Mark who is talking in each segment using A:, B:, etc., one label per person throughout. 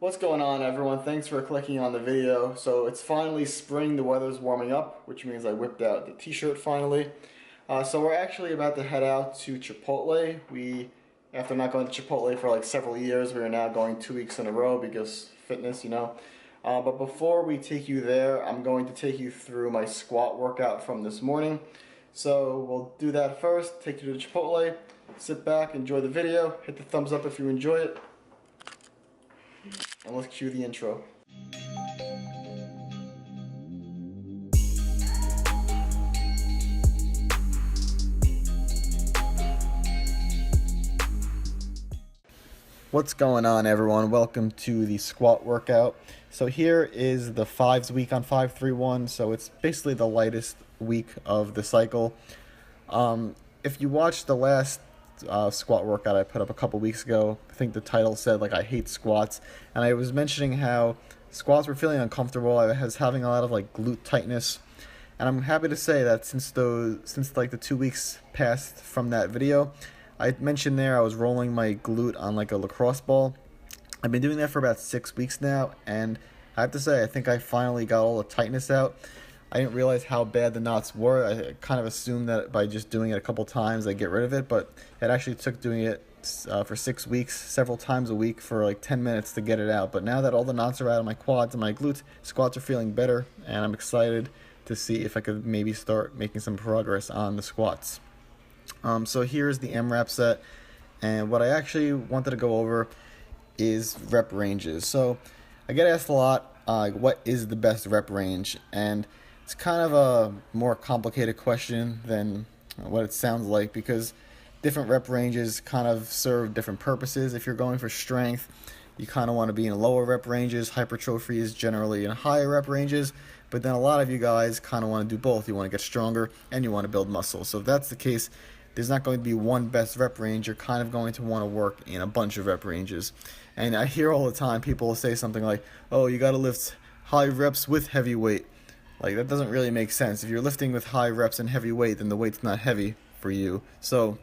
A: What's going on, everyone? Thanks for clicking on the video. So it's finally spring, the weather's warming up, which means I whipped out the t-shirt finally. So we're actually about to head out to Chipotle. After not going to Chipotle for like several years, we are now going 2 weeks in a row because fitness, you know. But before we take you there, I'm going to take you through my squat workout from this morning. So we'll do that first, take you to Chipotle, sit back, enjoy the video, hit the thumbs up if you enjoy it, and let's cue the intro. What's going on, everyone? Welcome to the squat workout. So here is the fives week on 531, so it's basically the lightest week of the cycle. If you watched the last squat workout I put up a couple weeks ago, I think the title said like I hate squats, and I was mentioning how squats were feeling uncomfortable. I was having a lot of like glute tightness, and I'm happy to say that since like the 2 weeks passed from that video, I mentioned there I was rolling my glute on like a lacrosse ball. I've been doing that for about 6 weeks now, and I have to say I think I finally got all the tightness out. I didn't realize how bad the knots were. I kind of assumed that by just doing it a couple times I'd get rid of it, but it actually took doing it for 6 weeks, several times a week for like 10 minutes to get it out. But now that all the knots are out of my quads and my glutes, squats are feeling better, and I'm excited to see if I could maybe start making some progress on the squats. So here's the MRAP set, and what I actually wanted to go over is rep ranges. So I get asked a lot, what is the best rep range? And it's kind of a more complicated question than what it sounds like, because different rep ranges kind of serve different purposes. If you're going for strength, you kind of want to be in lower rep ranges. Hypertrophy is generally in higher rep ranges, but then a lot of you guys kind of want to do both. You want to get stronger and you want to build muscle. So if that's the case, there's not going to be one best rep range. You're kind of going to want to work in a bunch of rep ranges. And I hear all the time people will say something like, oh, you got to lift high reps with heavy weight. Like, that doesn't really make sense. If you're lifting with high reps and heavy weight, then the weight's not heavy for you. So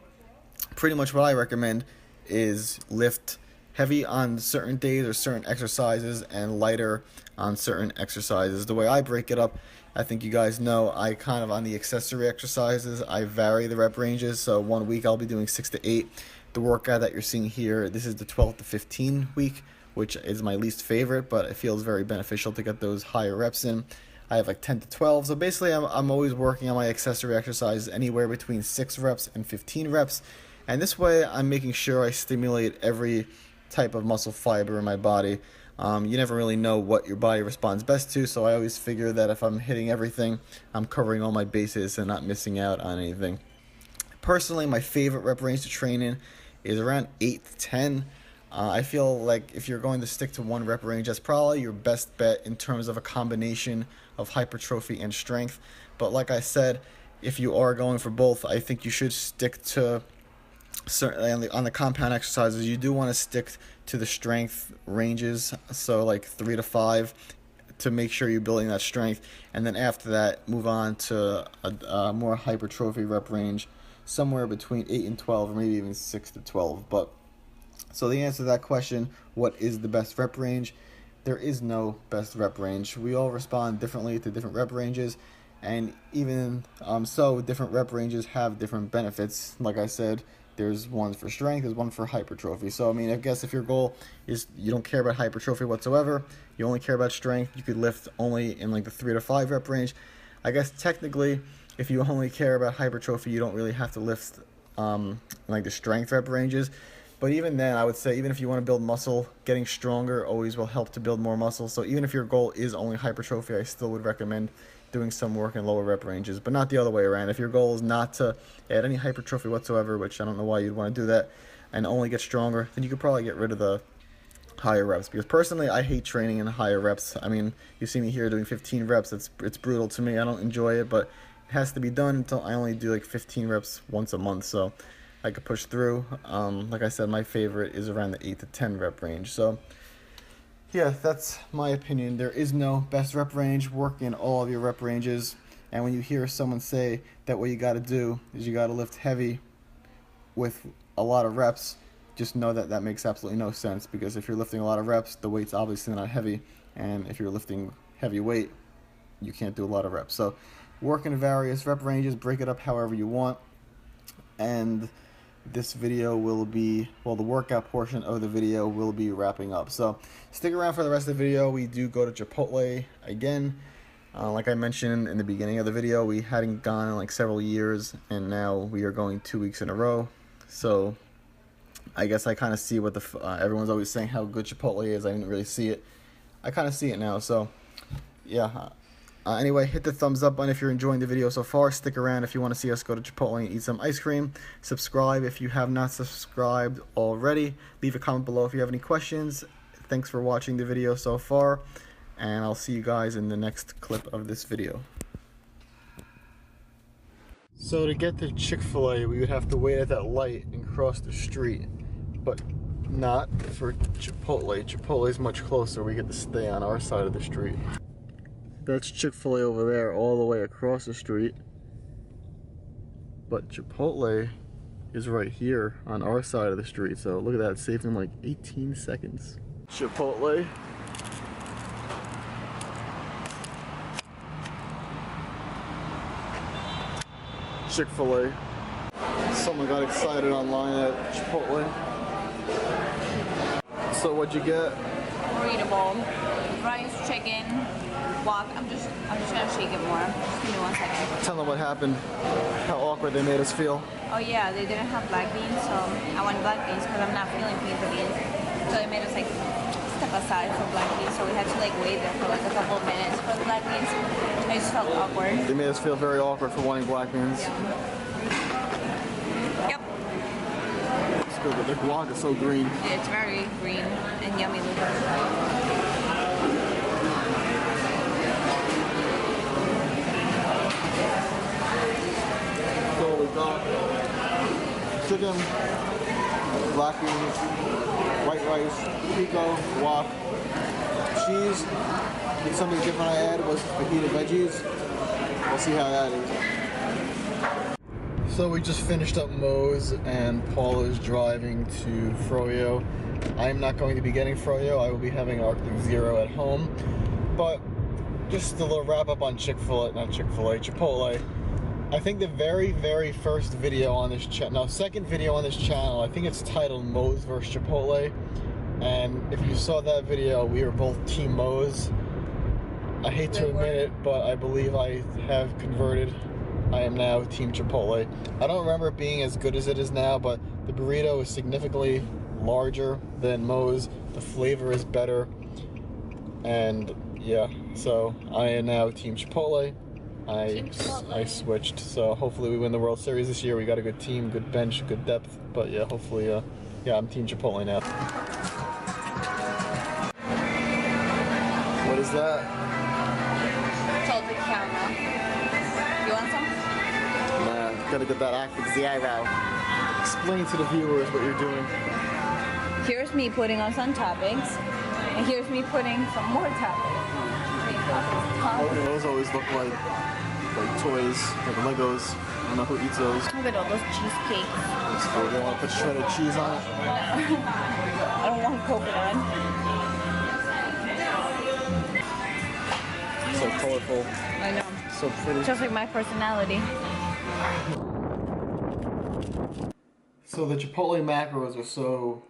A: pretty much what I recommend is lift heavy on certain days or certain exercises and lighter on certain exercises. The way I break it up, I think you guys know, I kind of, on the accessory exercises, I vary the rep ranges. So 1 week I'll be doing 6 to 8. The workout that you're seeing here, this is the 12 to 15 week, which is my least favorite, but it feels very beneficial to get those higher reps in. I have like 10 to 12. So basically I'm always working on my accessory exercises anywhere between 6 reps and 15 reps. And this way I'm making sure I stimulate every type of muscle fiber in my body. You never really know what your body responds best to, so I always figure that if I'm hitting everything, I'm covering all my bases and not missing out on anything. Personally, my favorite rep range to train in is around 8 to 10. I feel like if you're going to stick to one rep range, that's probably your best bet in terms of a combination of hypertrophy and strength. But like I said, if you are going for both, I think you should stick to, certainly on the compound exercises, you do want to stick to the strength ranges, so like 3 to 5, to make sure you're building that strength, and then after that move on to a more hypertrophy rep range, somewhere between 8 and 12, or maybe even 6 to 12. But so the answer to that question, what is the best rep range? There is no best rep range. We all respond differently to different rep ranges, and even so different rep ranges have different benefits. Like I said, there's one for strength, there's one for hypertrophy. So I mean, I guess if your goal is you don't care about hypertrophy whatsoever, you only care about strength, you could lift only in like the 3 to 5 rep range. I guess technically, if you only care about hypertrophy, you don't really have to lift like the strength rep ranges. But even then, I would say, even if you want to build muscle, getting stronger always will help to build more muscle. So even if your goal is only hypertrophy, I still would recommend doing some work in lower rep ranges, but not the other way around. If your goal is not to add any hypertrophy whatsoever, which I don't know why you'd want to do that, and only get stronger, then you could probably get rid of the higher reps. Because personally, I hate training in higher reps. I mean, you see me here doing 15 reps. It's brutal to me. I don't enjoy it, but it has to be done until I only do like 15 reps once a month. So I could push through. Like I said, my favorite is around the 8 to 10 rep range. So yeah, that's my opinion. There is no best rep range. Work in all of your rep ranges. And when you hear someone say that what you got to do is you got to lift heavy with a lot of reps, just know that that makes absolutely no sense, because if you're lifting a lot of reps, the weight's obviously not heavy, and if you're lifting heavy weight, you can't do a lot of reps. So work in various rep ranges, break it up however you want, and this video will be, well, the workout portion of the video will be wrapping up. So stick around for the rest of the video. We do go to Chipotle again. Like I mentioned in the beginning of the video, we hadn't gone in like several years, and now we are going 2 weeks in a row. So I guess I kind of see what everyone's always saying how good Chipotle is. I didn't really see it. I kind of see it now. So yeah. Anyway, hit the thumbs up button if you're enjoying the video so far. Stick around if you want to see us go to Chipotle and eat some ice cream. Subscribe if you have not subscribed already. Leave a comment below if you have any questions. Thanks for watching the video so far, and I'll see you guys in the next clip of this video. So to get to Chick-fil-A, we would have to wait at that light and cross the street, but not for Chipotle. Chipotle is much closer. We get to stay on our side of the street. That's Chick-fil-A over there, all the way across the street. But Chipotle is right here on our side of the street. So look at that, it saved him like 18 seconds. Chipotle. Chick-fil-A. Someone got excited online at Chipotle. So what'd you get?
B: Burrito bowl, rice, chicken, guac. I'm just gonna shake it more. Just give me 1 second.
A: Tell them what happened. How awkward they made us feel.
B: Oh yeah, they didn't have black beans, so I want black beans because I'm not feeling pizza beans. So they made us like step aside for black beans, so we had to like wait there for like a couple of minutes for the black beans. I just felt awkward.
A: They made us feel very awkward for wanting black beans.
B: Yep.
A: It's good, but the guac is so green.
B: It's very green and yummy looking.
A: So we got chicken, black beans, white rice, pico, guac, cheese. And something different I added was fajita veggies. We'll see how that is. So we just finished up Moe's, and Paul is driving to Froyo. I am not going to be getting Froyo. I will be having Arctic Zero at home. But just a little wrap up on Chipotle. I think the very first video on this channel, second video on this channel, I think it's titled Moe's vs. Chipotle. And if you saw that video, we were both Team Moe's. I hate to admit it, but I believe I have converted. I am now Team Chipotle. I don't remember it being as good as it is now, but the burrito is significantly larger than Moe's. The flavor is better. And yeah, so I am now Team Chipotle. I switched, so hopefully we win the World Series this year. We got a good team, good bench, good depth, but yeah, hopefully, yeah, I'm Team Chipotle now. What is that?
B: Salted caramel. You want some?
A: Nah, gotta get that Arctic Zero. Explain to the viewers what you're doing.
B: Here's me putting on some toppings, and here's me putting some more toppings.
A: Those always look like toys, like Legos. I don't know who eats those.
B: Look at all those cheesecakes.
A: That's cool. They want to put shredded cheese on it.
B: I don't want coconut.
A: So colorful.
B: I know.
A: So pretty.
B: Just like my personality.
A: So the Chipotle macros are so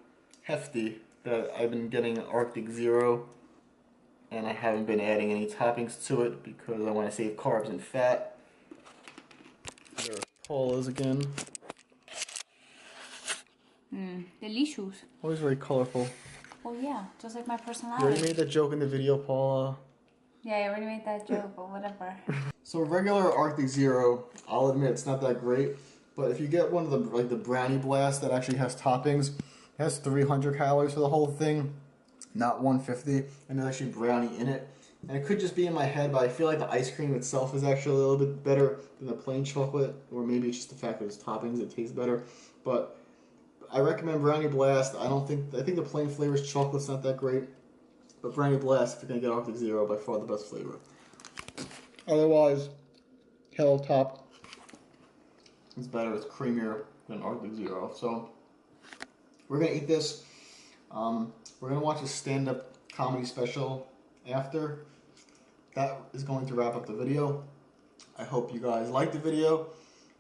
A: hefty that I've been getting Arctic Zero, and I haven't been adding any toppings to it because I want to save carbs and fat. There are Paula's again.
B: Delicious.
A: Always very colorful.
B: Oh yeah, just like my
A: You
B: personality.
A: already made that joke in the video, Paula.
B: Yeah, I already made that joke, but whatever.
A: So regular Arctic Zero, I'll admit it's not that great, but if you get one of the the Brownie Blast that actually has toppings, it has 300 calories for the whole thing, not 150, and there's actually brownie in it. And it could just be in my head, but I feel like the ice cream itself is actually a little bit better than the plain chocolate, or maybe it's just the fact that it's toppings, it tastes better. But I recommend Brownie Blast. I think the plain flavor's chocolate's not that great, but Brownie Blast, if you're gonna get Arctic Zero, by far the best flavor. Otherwise, Hello Top is better. It's creamier than Arctic Zero. So we're gonna eat this. We're gonna watch a stand-up comedy special after. That is going to wrap up the video. I hope you guys liked the video.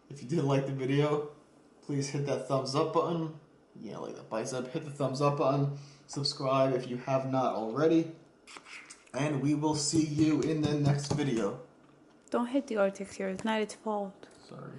A: If you did like the video, please hit that thumbs up button. Yeah, like that bicep. Hit the thumbs up button. Subscribe if you have not already. And we will see you in the next video.
B: Don't hit the Arctic here. It's not its fault.
A: Sorry.